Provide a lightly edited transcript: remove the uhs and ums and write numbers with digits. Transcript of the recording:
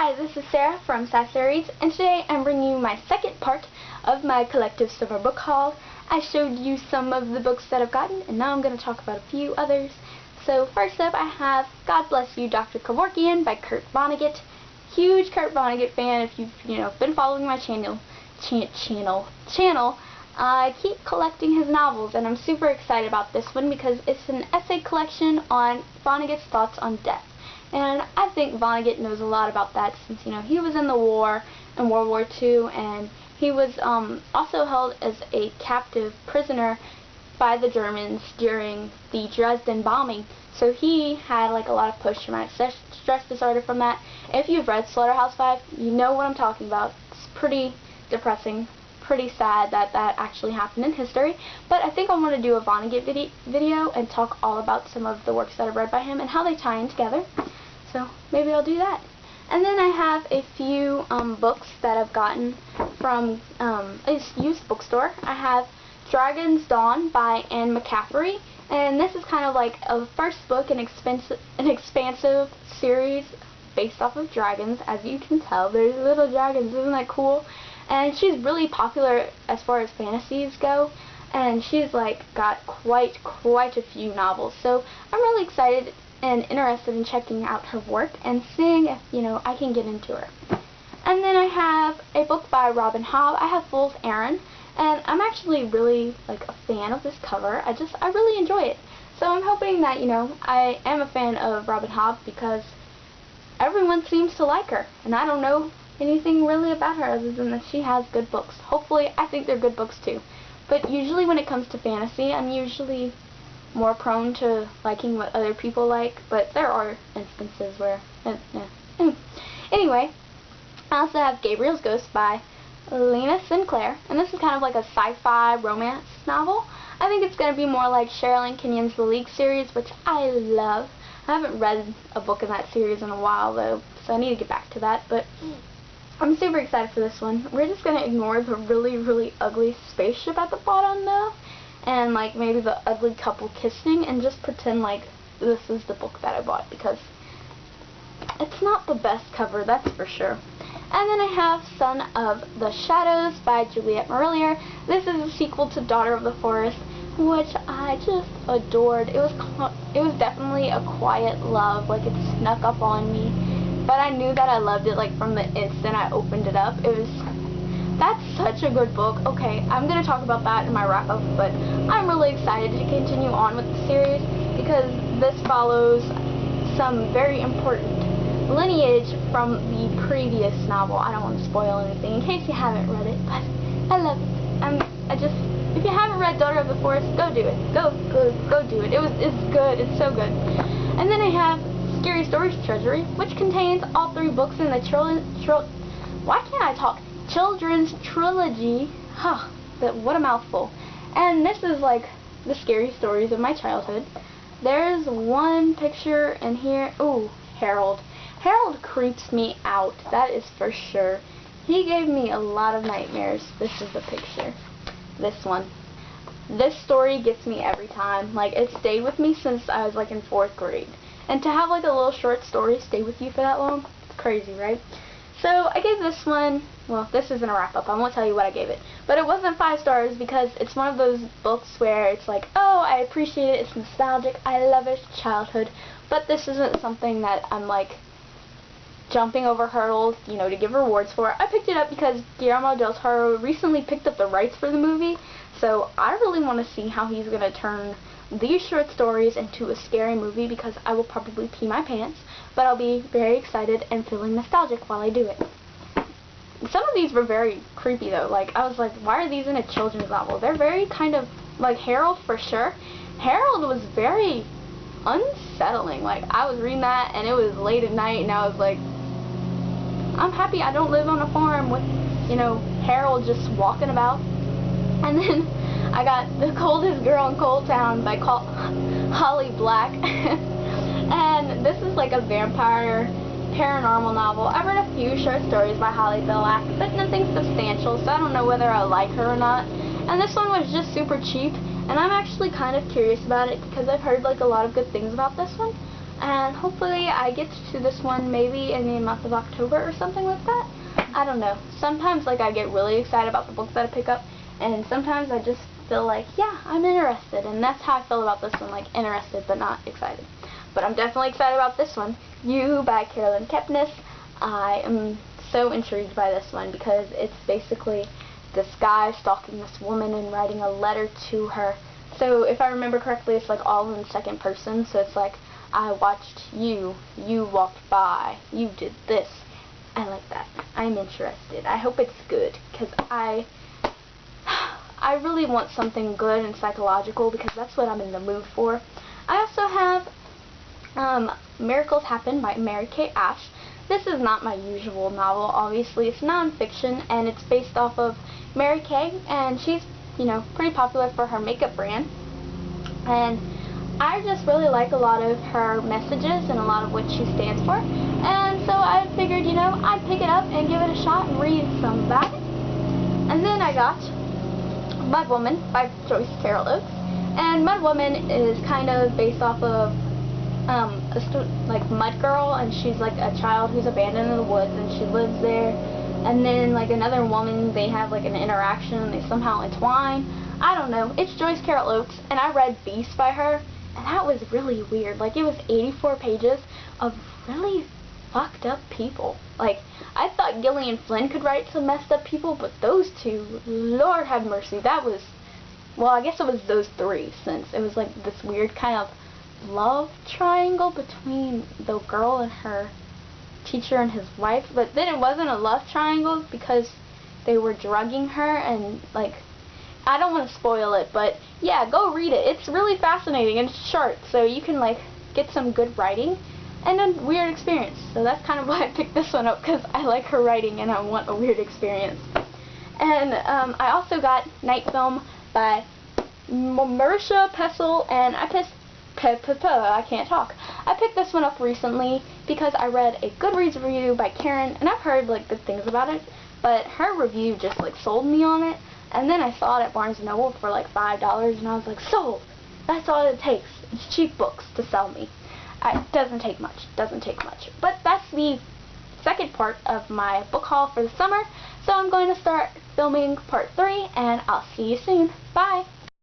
Hi, this is Sarah from Sassy Reads, and today I'm bringing you my second part of my collective summer book haul. I showed you some of the books that I've gotten, and now I'm going to talk about a few others. So first up, I have God Bless You, Dr. Kevorkian by Kurt Vonnegut. Huge Kurt Vonnegut fan. If you've been following my channel, I keep collecting his novels, and I'm super excited about this one because it's an essay collection on Vonnegut's thoughts on death. And I think Vonnegut knows a lot about that since, he was in the war, in World War II, and he was also held as a captive prisoner by the Germans during the Dresden bombing. So he had a lot of post-traumatic stress disorder from that. If you've read Slaughterhouse-Five, you know what I'm talking about. It's pretty depressing, pretty sad that that actually happened in history. But I think I want to do a Vonnegut video and talk all about some of the works that I've read by him and how they tie in together. So maybe I'll do that. And then I have a few books that I've gotten from a used bookstore. I have Dragon's Dawn by Anne McCaffrey, and this is kind of like a first book in an expansive series based off of dragons. As you can tell, there's little dragons. Isn't that cool? And she's really popular as far as fantasies go, and she's got quite a few novels. So I'm really excited and interested in checking out her work and seeing if, I can get into her. And then I have a book by Robin Hobb. I have Fool's Errand, and I'm actually really a fan of this cover. I really enjoy it. So I'm hoping that, I am a fan of Robin Hobb because everyone seems to like her, and I don't know anything really about her other than that she has good books. Hopefully, I think they're good books too. But usually when it comes to fantasy, I'm usually more prone to liking what other people like, but there are instances where, Anyway, I also have Gabriel's Ghost by Lena Sinclair, and this is kind of like a sci-fi romance novel. I think it's going to be more like Sherilyn Kenyon's The League series, which I love. I haven't read a book in that series in a while, though, so I need to get back to that, but I'm super excited for this one. We're just going to ignore the really ugly spaceship at the bottom, though, and maybe the ugly couple kissing, and just pretend this is the book that I bought, because it's not the best cover, that's for sure. And then I have Son of the Shadows by Juliet Marillier. This is a sequel to Daughter of the Forest, which I just adored. It was definitely a quiet love, it snuck up on me, but I knew that I loved it from the instant I opened it up. That's such a good book. Okay, I'm going to talk about that in my wrap-up, but I'm really excited to continue on with the series because this follows some very important lineage from the previous novel. I don't want to spoil anything in case you haven't read it, but I love it. If you haven't read Daughter of the Forest, go do it. Go do it. It's good. It's so good. And then I have Scary Stories Treasury, which contains all 3 books in the children's trilogy. What a mouthful. And this is the scary stories of my childhood. There's one picture in here. Ooh, Harold. Harold creeps me out, that is for sure. He gave me a lot of nightmares. This is the picture. This one. This story gets me every time. It stayed with me since I was in 4th grade. And to have a little short story stay with you for that long, it's crazy, right? So I gave this one, well, this isn't a wrap-up, I won't tell you what I gave it. But it wasn't 5 stars because it's one of those books where it's oh, I appreciate it, it's nostalgic, I love it, childhood. But this isn't something that I'm jumping over hurdles, to give rewards for. I picked it up because Guillermo del Toro recently picked up the rights for the movie, so I really want to see how he's going to turn these short stories into a scary movie because I will probably pee my pants, but I'll be very excited and feeling nostalgic while I do it. Some of these were very creepy though. I was why are these in a children's novel? They're very kind of Harold for sure. Harold was very unsettling. I was reading that and it was late at night and I was I'm happy I don't live on a farm with, Harold just walking about. And then I got The Coldest Girl in Cold Town by Holly Black. And this is a vampire paranormal novel. I've read a few short stories by Holly Black, but nothing substantial, so I don't know whether I like her or not. And this one was just super cheap, and I'm actually kind of curious about it because I've heard a lot of good things about this one. and hopefully I get to this one maybe in the month of October or something like that. I don't know. Sometimes like I get really excited about the books that I pick up, and sometimes I just feel like, yeah, I'm interested, and that's how I feel about this one, like interested but not excited. But I'm definitely excited about this one, You by Carolyn Kepnes. I am so intrigued by this one because it's basically this guy stalking this woman and writing a letter to her. So if I remember correctly, it's like all in second person, so it's like, I watched you, you walked by, you did this. I like that. I'm interested. I hope it's good, because I really want something good and psychological, because that's what I'm in the mood for. I also have Miracles Happen by Mary Kay Ash. This is not my usual novel, obviously. It's non-fiction, and it's based off of Mary Kay, and she's, you know, pretty popular for her makeup brand. And I just really like a lot of her messages and a lot of what she stands for. And so I figured, you know, I'd pick it up and give it a shot and read some about it. And then I got Mud Woman by Joyce Carol Oates. And Mud Woman is kind of based off of like Mud Girl, and she's like a child who's abandoned in the woods, and she lives there. And then like another woman, they have like an interaction, and they somehow entwine. I don't know. It's Joyce Carol Oates, and I read Beast by her, and that was really weird. Like, it was 84 pages of really fucked up people. Like, I thought Gillian Flynn could write some messed up people, but those two, Lord have mercy, that was, well, I guess it was those three, since it was like this weird kind of love triangle between the girl and her teacher and his wife, but then it wasn't a love triangle because they were drugging her, and like, I don't want to spoil it, but yeah, go read it. It's really fascinating, and it's short, so you can like get some good writing and a weird experience. So that's kind of why I picked this one up, because I like her writing and I want a weird experience. And I also got Night Film by Marisha Pessl, and I can't talk. I picked this one up recently because I read a Goodreads review by Karen, and I've heard like good things about it, but her review just like sold me on it. And then I saw it at Barnes & Noble for like $5, and I was like, sold! That's all it takes. It's cheap books to sell me. It doesn't take much. But that's the second part of my book haul for the summer. So I'm going to start filming part 3, and I'll see you soon. Bye!